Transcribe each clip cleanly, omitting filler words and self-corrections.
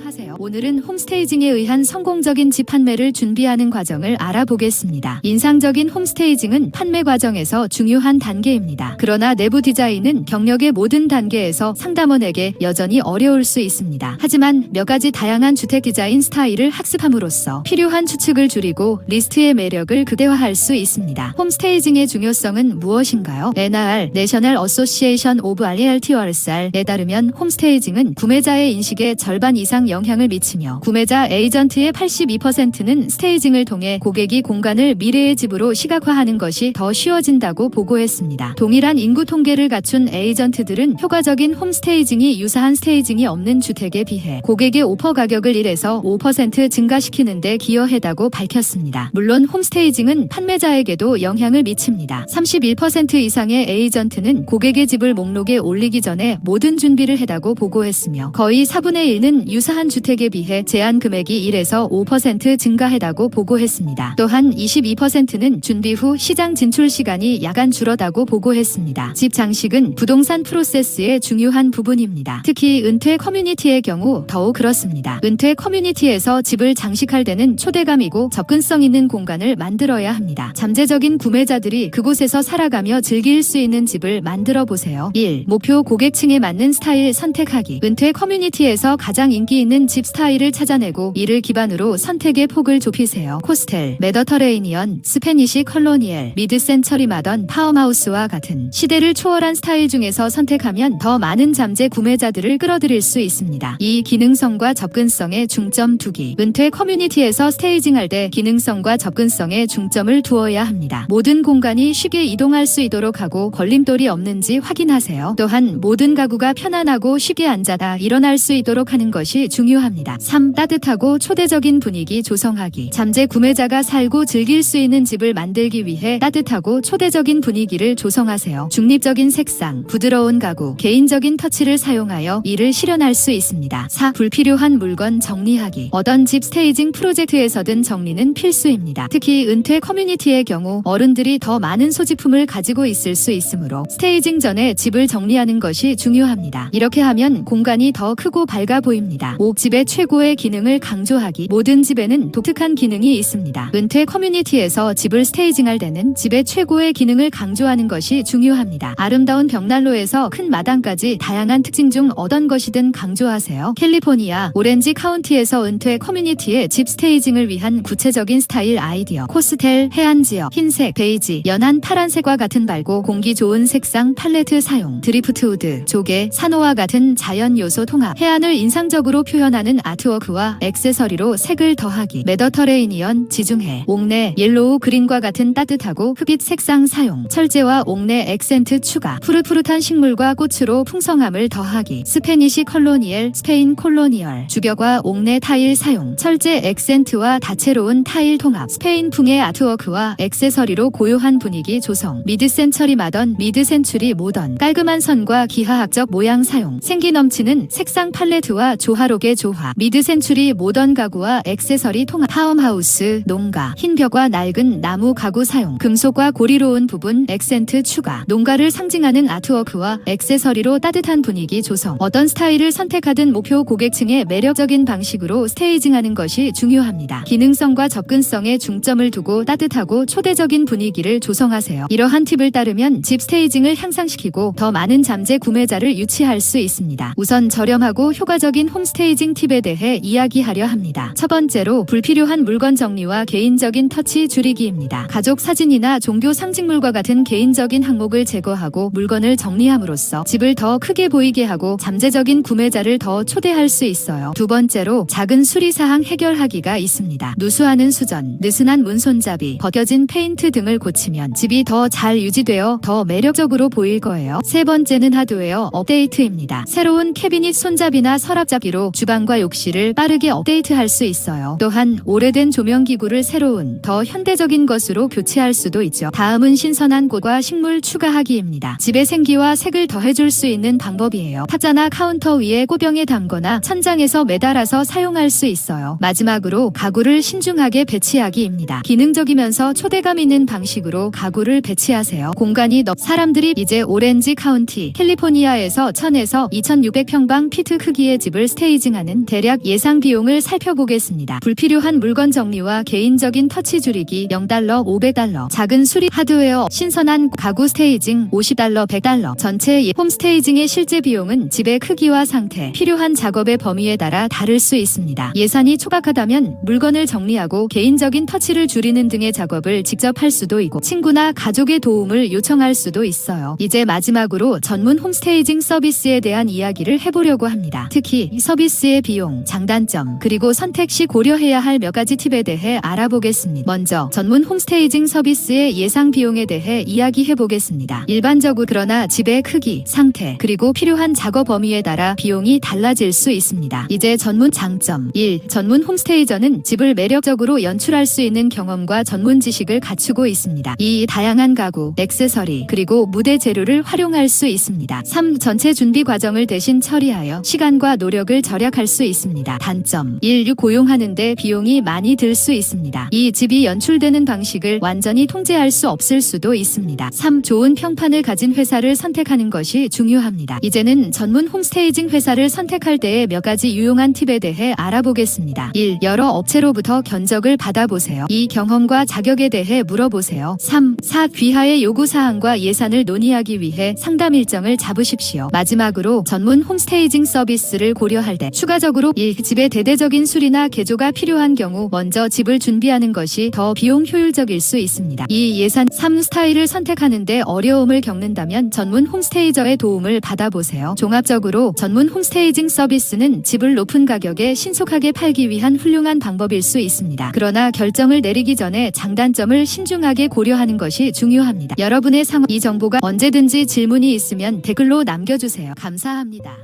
안녕하세요. 오늘은 홈스테이징에 의한 성공적인 집 판매를 준비하는 과정을 알아보겠습니다. 인상적인 홈스테이징은 판매 과정에서 중요한 단계입니다. 그러나 내부 디자인은 경력의 모든 단계에서 상담원에게 여전히 어려울 수 있습니다. 하지만 몇 가지 다양한 주택 디자인 스타일을 학습함으로써 필요한 추측을 줄이고 리스트의 매력을 극대화할 수 있습니다. 홈스테이징의 중요성은 무엇인가요? NAR, National Association of Realtors에 따르면 홈스테이징은 구매자의 인식의 절반 이상 영향을 미치며 구매자 에이전트의 82%는 스테이징을 통해 고객이 공간을 미래의 집으로 시각화하는 것이 더 쉬워진다고 보고했습니다. 동일한 인구 통계를 갖춘 에이전트들은 효과적인 홈스테이징이 유사한 스테이징이 없는 주택에 비해 고객의 오퍼 가격을 1에서 5% 증가시키는 데 기여했다고 밝혔습니다. 물론 홈스테이징은 판매자에게도 영향을 미칩니다. 31% 이상의 에이전트는 고객의 집을 목록에 올리기 전에 모든 준비를 했다고 보고했으며 거의 4분의 1는 유사한 주택에 비해 제한 금액이 1에서 5% 증가했다고 보고했습니다. 또한 22%는 준비 후 시장 진출 시간이 약간 줄었다고 보고했습니다. 집 장식은 부동산 프로세스의 중요한 부분입니다. 특히 은퇴 커뮤니티의 경우 더욱 그렇습니다. 은퇴 커뮤니티에서 집을 장식할 때는 초대감이고 접근성 있는 공간을 만들어야 합니다. 잠재적인 구매자들이 그곳에서 살아가며 즐길 수 있는 집을 만들어 보세요. 1. 목표 고객층에 맞는 스타일 선택하기. 은퇴 커뮤니티에서 가장 인기 있는 집 스타일을 찾아내고 이를 기반으로 선택의 폭을 좁히세요. 코스텔, 메더터레이니언, 스페니시 컬로니엘, 미드센처리 마던, 파워하우스와 같은 시대를 초월한 스타일 중에서 선택하면 더 많은 잠재 구매자들을 끌어들일 수 있습니다. 2. 기능성과 접근성에 중점 두기. 은퇴 커뮤니티에서 스테이징할 때 기능성과 접근성에 중점을 두어야 합니다. 모든 공간이 쉽게 이동할 수 있도록 하고 걸림돌이 없는지 확인하세요. 또한 모든 가구가 편안하고 쉽게 앉아다 일어날 수 있도록 하는 것이 중요합니다. 3. 따뜻하고 초대적인 분위기 조성하기. 잠재 구매자가 살고 즐길 수 있는 집을 만들기 위해 따뜻하고 초대적인 분위기를 조성하세요. 중립적인 색상, 부드러운 가구, 개인적인 터치를 사용하여 이를 실현할 수 있습니다. 4. 불필요한 물건 정리하기. 어떤 집 스테이징 프로젝트에서든 정리는 필수입니다. 특히 은퇴 커뮤니티의 경우 어른들이 더 많은 소지품을 가지고 있을 수 있으므로 스테이징 전에 집을 정리하는 것이 중요합니다. 이렇게 하면 공간이 더 크고 밝아 보입니다. 5. 집의 최고의 기능을 강조하기. 모든 집에는 독특한 기능이 있습니다. 은퇴 커뮤니티에서 집을 스테이징할 때는 집의 최고의 기능을 강조하는 것이 중요합니다. 아름다운 벽난로에서 큰 마당까지 다양한 특징 중 어떤 것이든 강조하세요. 캘리포니아, 오렌지 카운티에서 은퇴 커뮤니티의 집 스테이징을 위한 구체적인 스타일 아이디어. 코스텔, 해안지역, 흰색, 베이지, 연한 파란색과 같은 밝고 공기 좋은 색상 팔레트 사용. 드리프트우드, 조개, 산호와 같은 자연 요소 통합. 해안을 인상적으로 표현하는 아트워크와 액세서리로 색을 더하기. 메더터레이니언, 지중해, 옥내, 옐로우 그린과 같은 따뜻하고 흑빛 색상 사용. 철제와 옥내 액센트 추가. 푸릇푸릇한 식물과 꽃으로 풍성함을 더하기. 스페니시 컬로니엘, 스페인 콜로니얼. 주격과 옥내 타일 사용. 철제 액센트와 다채로운 타일 통합. 스페인풍의 아트워크와 액세서리로 고요한 분위기 조성. 미드센처리 마던, 미드센추리 모던. 깔끔한 선과 기하학적 모양 사용. 생기 넘치는 색상 팔레트와 조화록의 조화. 미드센추리 모던 가구와 액세서리 통합. 파움하우스, 농가. 흰 벽과 낡은 나무 가구 사용. 금속과 고리로운 부분 액센트 추가. 농가를 상징하는 아트워크와 액세서리로 따뜻한 분위기 조성. 어떤 스타일을 선택하든 목표 고객층의 매력적인 방식으로 스테이징하는 것이 중요합니다. 기능성과 접근성에 중점을 두고 따뜻하고 초대적인 분위기를 조성하세요. 이러한 팁을 따르면 집 스테이징을 향상시키고 더 많은 잠재 구매자를 유치할 수 있습니다. 우선 저렴하고 효과적인 홈스테이징 팁에 대해 이야기하려 합니다. 첫 번째로 불필요한 물건 정리와 개인적인 터치 줄이기입니다. 가족 사진이나 종교 상징물과 같은 개인적인 항목을 제거하고 물건을 정리함으로써 집을 더 크게 보이게 하고 잠재적인 구매자를 더 초대할 수 있어요. 두 번째로 작은 수리사항 해결하기가 있습니다. 누수하는 수전, 느슨한 문손잡이, 벗겨진 페인트 등을 고치면 집이 더 잘 유지되어 더 매력적으로 보일 거예요. 세 번째는 하드웨어 업데이트입니다. 새로운 캐비닛 손잡이나 서랍잡이로 주방과 욕실을 빠르게 업데이트할 수 있어요. 또한 오래된 조명기구를 새로운, 더 현대적인 것으로 교체할 수도 있죠. 다음은 신선한 꽃과 식물 추가하기입니다. 집의 생기와 색을 더해줄 수 있는 방법이에요. 탁자나 카운터 위에 꽃병에 담거나 천장에서 매달아서 사용할 수 있어요. 마지막으로 가구를 신중하게 배치하기입니다. 기능적이면서 초대감 있는 방식으로 가구를 배치하세요. 공간이 사람들이 이제 오렌지 카운티, 캘리포니아에서 1000에서 2600평방 피트 크기의 집을 스테이징 상징하는 대략 예상 비용을 살펴보겠습니다. 불필요한 물건 정리와 개인적인 터치 줄이기 $0, $500, 작은 수리 하드웨어, 신선한 가구 스테이징 $50, $100. 전체 홈 스테이징의 실제 비용은 집의 크기와 상태, 필요한 작업의 범위에 따라 다를 수 있습니다. 예산이 촉박하다면 물건을 정리하고 개인적인 터치를 줄이는 등의 작업을 직접 할 수도 있고 친구나 가족의 도움을 요청할 수도 있어요. 이제 마지막으로 전문 홈스테이징 서비스에 대한 이야기를 해보려고 합니다. 특히 이 서비스의 비용, 장단점, 그리고 선택 시 고려해야 할 몇 가지 팁에 대해 알아보겠습니다. 먼저 전문 홈스테이징 서비스의 예상 비용에 대해 이야기해 보겠습니다. 일반적으로 그러나 집의 크기, 상태, 그리고 필요한 작업 범위에 따라 비용이 달라질 수 있습니다. 이제 전문 장점 1. 전문 홈스테이저는 집을 매력적으로 연출할 수 있는 경험과 전문 지식을 갖추고 있습니다. 2. 다양한 가구, 액세서리, 그리고 무대 재료를 활용할 수 있습니다. 3. 전체 준비 과정을 대신 처리하여 시간과 노력을 절약할 수 있습니다. 단점 1. 고용하는데 비용이 많이 들 수 있습니다. 2. 집이 연출되는 방식을 완전히 통제할 수 없을 수도 있습니다. 3. 좋은 평판을 가진 회사를 선택하는 것이 중요합니다. 이제는 전문 홈스테이징 회사를 선택할 때의 몇 가지 유용한 팁에 대해 알아보겠습니다. 1. 여러 업체로부터 견적을 받아보세요. 2. 경험과 자격에 대해 물어보세요. 3. 4. 귀하의 요구사항과 예산을 논의하기 위해 상담 일정을 잡으십시오. 마지막으로 전문 홈스테이징 서비스를 고려할 때 추가적으로 1. 집의 대대적인 수리나 개조가 필요한 경우 먼저 집을 준비하는 것이 더 비용 효율적일 수 있습니다. 2. 예산 3. 스타일을 선택하는데 어려움을 겪는다면 전문 홈스테이저의 도움을 받아보세요. 종합적으로 전문 홈스테이징 서비스는 집을 높은 가격에 신속하게 팔기 위한 훌륭한 방법일 수 있습니다. 그러나 결정을 내리기 전에 장단점을 신중하게 고려하는 것이 중요합니다. 여러분의 상황 이 정보가 언제든지 질문이 있으면 댓글로 남겨주세요. 감사합니다.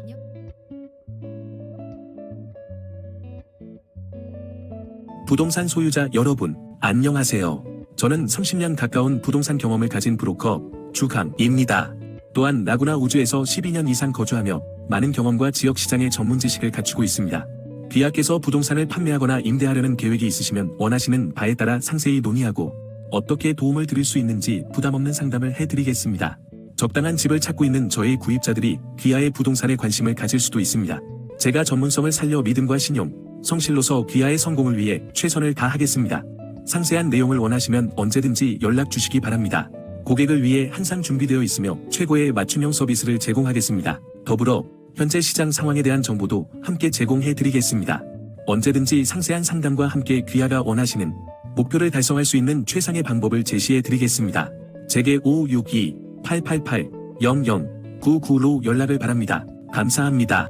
부동산 소유자 여러분, 안녕하세요. 저는 30년 가까운 부동산 경험을 가진 브로커 주강입니다. 또한 라구나 우주에서 12년 이상 거주하며 많은 경험과 지역시장의 전문 지식을 갖추고 있습니다. 귀하께서 부동산을 판매하거나 임대하려는 계획이 있으시면 원하시는 바에 따라 상세히 논의하고 어떻게 도움을 드릴 수 있는지 부담없는 상담을 해드리겠습니다. 적당한 집을 찾고 있는 저의 구입자들이 귀하의 부동산에 관심을 가질 수도 있습니다. 제가 전문성을 살려 믿음과 신용, 성실로서 귀하의 성공을 위해 최선을 다하겠습니다. 상세한 내용을 원하시면 언제든지 연락 주시기 바랍니다. 고객을 위해 항상 준비되어 있으며 최고의 맞춤형 서비스를 제공하겠습니다. 더불어 현재 시장 상황에 대한 정보도 함께 제공해 드리겠습니다. 언제든지 상세한 상담과 함께 귀하가 원하시는 목표를 달성할 수 있는 최상의 방법을 제시해 드리겠습니다. 제게 562-888-0099로 연락을 바랍니다. 감사합니다.